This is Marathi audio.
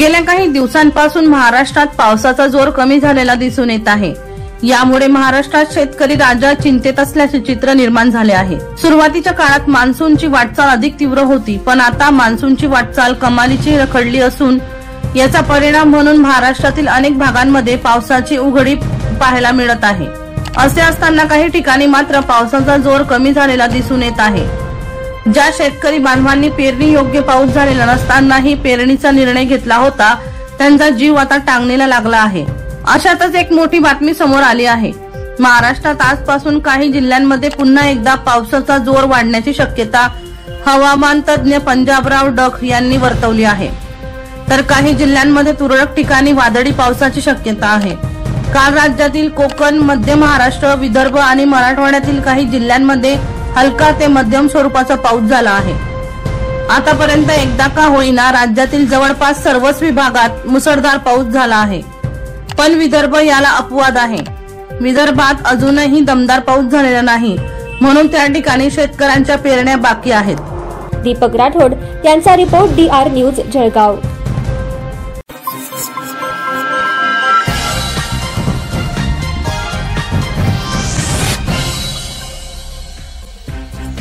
गेल्या काही दिवसांपासून महाराष्ट्रात पावसाचा जोर कमी झालेला दिसून येत आहे। यामुळे महाराष्ट्रात शेतकरी राजा चिंतेत असल्याचे चित्र निर्माण झाले आहे। सुरुवातीच्या काळात मान्सूनची वाटचाल अधिक तीव्र होती, पण आता मान्सूनची वाटचाल कमालीची रखडली असून याचा परिणाम म्हणून महाराष्ट्रातील अनेक भागांमध्ये पावसाची उघडीप पाहायला मिळत आहे। असे असताना काही ठिकाणी मात्र पावसाचा जोर कमी झालेला दिसून येत आहे। ज्या शेतकरी बांधवांनी पेरणी योग्य पाऊस झालेला नसतानाही पेरणीचा निर्णय घेतला होता, त्यांचा जीव आता टांगणीला लागला आहे। अशातच एक मोठी बातमी समोर आली आहे। महाराष्ट्रात आजपासून काही जिल्ह्यांमध्ये पुन्हा एकदा पावसाचा जोर वाढण्याची शक्यता हवामान तज्ञ पंजाबराव डक यांनी वर्तवली आहे। तर काही जिल्ह्यांमध्ये तुरळक ठिकाणी वादळी पावसाची शक्यता आहे। काल राज्यातील कोकण, मध्य महाराष्ट्र, विदर्भ आणि मराठवाड्यातील काही जिल्ह्यांमध्ये हलका ते मध्यम स्वरूपाचा पाऊस झाला आहे। आतापर्यंत एकदा का होईना राज्यातील जवळपास सर्वच विभागात मुसळधार पाऊस झाला आहे, पण विदर्भ याला अपवाद आहे। विदर्भात अजूनही दमदार पाऊस झालेला नाही, म्हणून त्या ठिकाणी शेतकऱ्यांच्या पेरण्या बाकी आहेत। दीपक राठोड यांचा रिपोर्ट DR न्यूज जळगाव।